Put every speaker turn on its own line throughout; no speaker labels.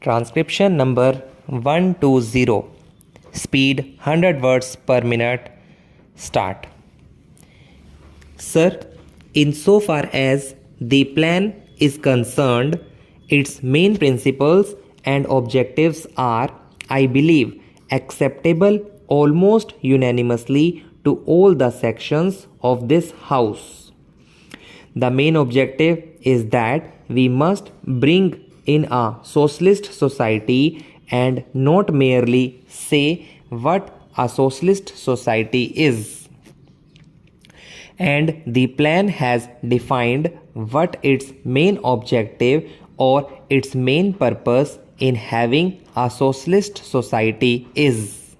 Transcription number 120. Speed 100 words per minute. Start. Sir, insofar as the plan is concerned, its main principles and objectives are, I believe, acceptable almost unanimously to all the sections of this House. The main objective is that we must bring in a socialist society and not merely say what a socialist society is. And the plan has defined what its main objective or its main purpose in having a socialist society is.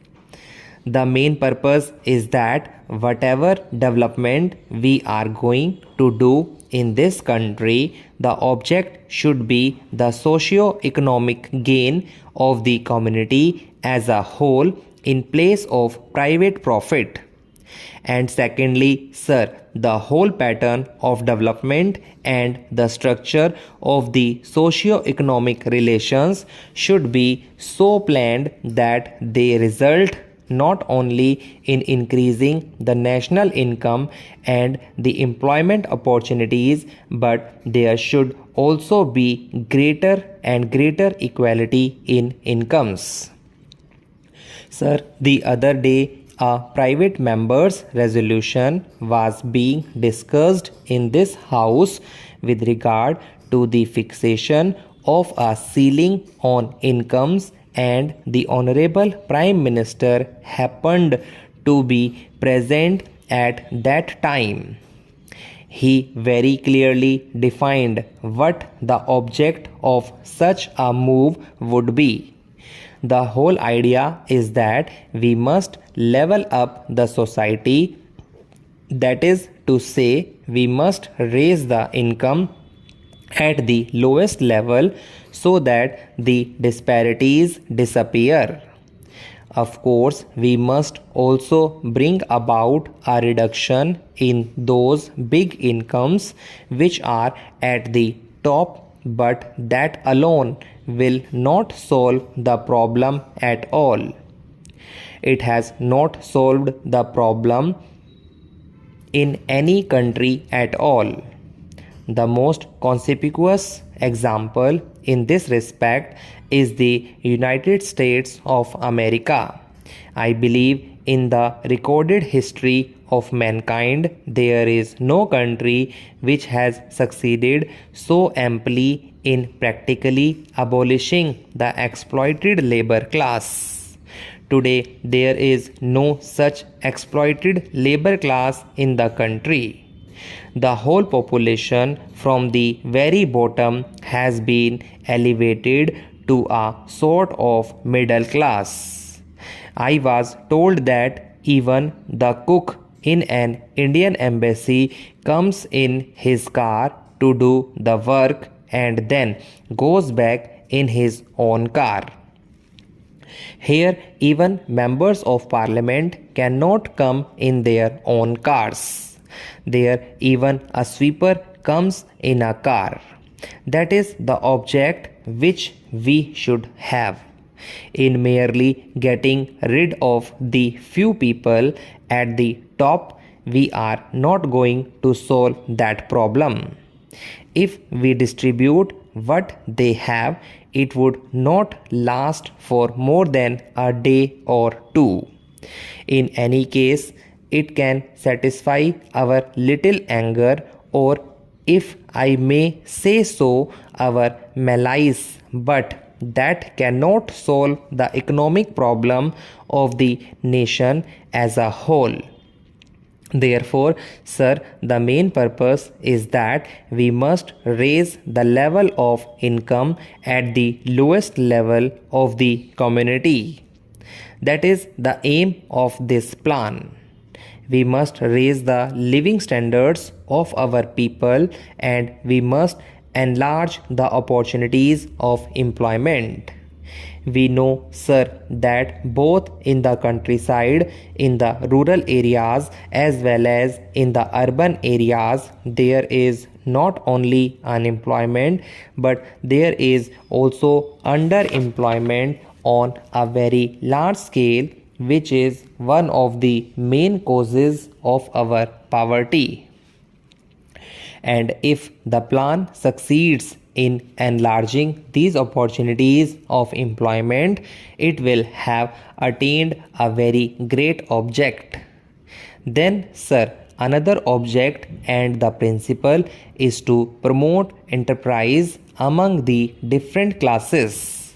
The main purpose is that whatever development we are going to do in this country, the object should be the socio-economic gain of the community as a whole in place of private profit. And secondly, sir, the whole pattern of development and the structure of the socio-economic relations should be so planned that they result not only in increasing the national income and the employment opportunities, but there should also be greater and greater equality in incomes. Sir, the other day a private member's resolution was being discussed in this House with regard to the fixation of a ceiling on incomes, and the Honorable Prime Minister happened to be present at that time. He very clearly defined what the object of such a move would be. The whole idea is that we must level up the society, that is to say, we must raise the income at the lowest level so that the disparities disappear. Of course, we must also bring about a reduction in those big incomes which are at the top, but that alone will not solve the problem at all. It has not solved the problem in any country at all. The most conspicuous example in this respect is the United States of America. I believe in the recorded history of mankind, there is no country which has succeeded so amply in practically abolishing the exploited labor class. Today, there is no such exploited labor class in the country. The whole population from the very bottom has been elevated to a sort of middle class. I was told that even the cook in an Indian embassy comes in his car to do the work and then goes back in his own car. Here, even members of parliament cannot come in their own cars. There, even a sweeper comes in a car. That is the object which we should have. In merely getting rid of the few people at the top, we are not going to solve that problem. If we distribute what they have, it would not last for more than a day or two. In any case, it can satisfy our little anger, or if I may say so, our malice, but that cannot solve the economic problem of the nation as a whole. Therefore, sir, the main purpose is that we must raise the level of income at the lowest level of the community. That is the aim of this plan. We must raise the living standards of our people, and we must enlarge the opportunities of employment. We know, sir, that both in the countryside, in the rural areas, as well as in the urban areas, there is not only unemployment, but there is also underemployment on a very large scale, which is one of the main causes of our poverty. And if the plan succeeds in enlarging these opportunities of employment, it will have attained a very great object. Then, sir, another object and the principle is to promote enterprise among the different classes.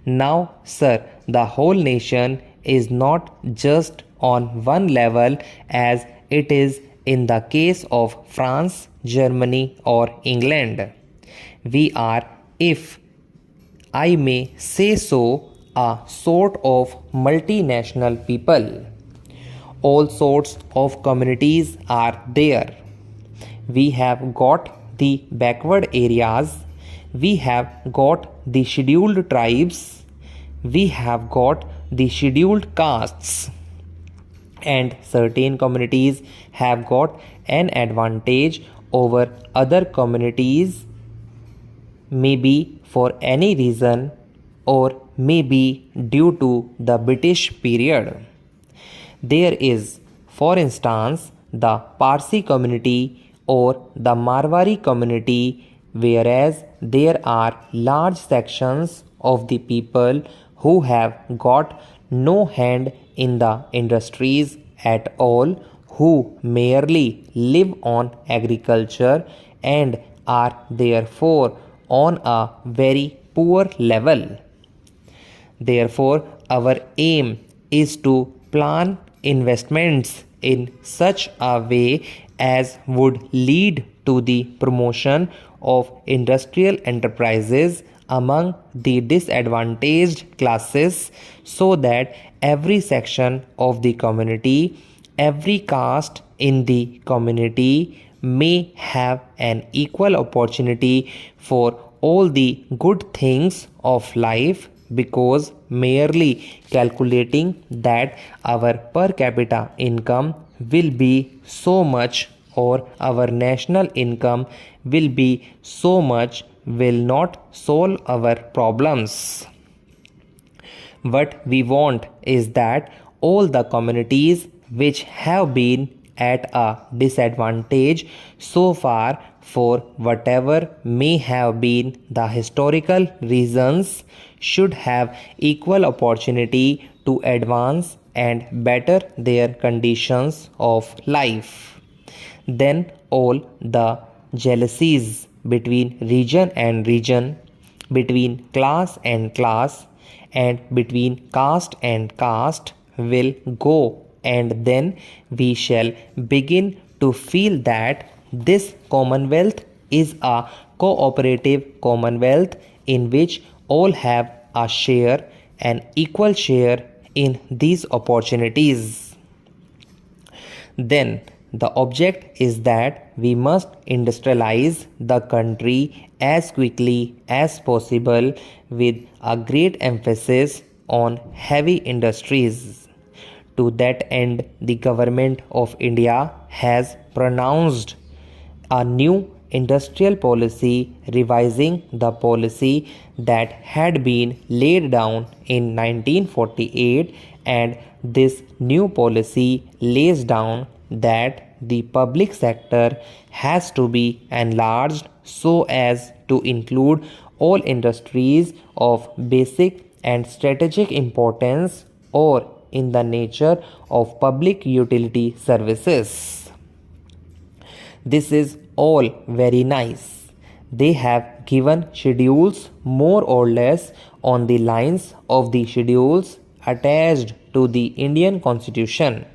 Now, sir, the whole nation is not just on one level as it is in the case of France, Germany, or England. We are, if I may say so, a sort of multinational people. All sorts of communities are there. We have got the backward areas, we have got the scheduled tribes, we have got the scheduled castes, and certain communities have got an advantage over other communities, maybe for any reason or maybe due to the British period. There is, for instance, the Parsi community or the Marwari community, whereas there are large sections of the people who have got no hand in the industries at all, who merely live on agriculture and are therefore on a very poor level. Therefore, our aim is to plan investments in such a way as would lead to the promotion of industrial enterprises among the disadvantaged classes, so that every section of the community, every caste in the community may have an equal opportunity for all the good things of life, because merely calculating that our per capita income will be so much or our national income will be so much will not solve our problems. What we want is that all the communities which have been at a disadvantage so far, for whatever may have been the historical reasons, should have equal opportunity to advance and better their conditions of life. Then all the jealousies between region and region, between class and class, and between caste and caste will go, and then we shall begin to feel that this commonwealth is a cooperative commonwealth in which all have a share, an equal share in these opportunities. Then the object is that we must industrialize the country as quickly as possible with a great emphasis on heavy industries. To that end, the government of India has pronounced a new industrial policy, revising the policy that had been laid down in 1948, and this new policy lays down that the public sector has to be enlarged so as to include all industries of basic and strategic importance or in the nature of public utility services. This is all very nice. They have given schedules more or less on the lines of the schedules attached to the Indian Constitution.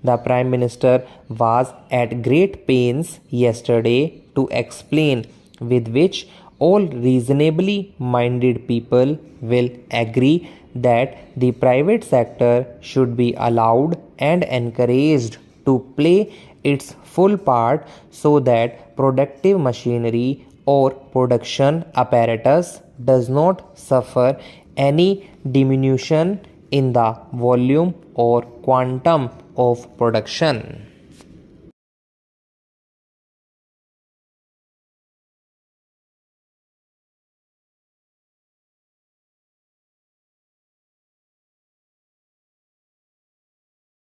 The Prime Minister was at great pains yesterday to explain, with which all reasonably minded people will agree, that the private sector should be allowed and encouraged to play its full part, so that productive machinery or production apparatus does not suffer any diminution in the volume or quantum of production.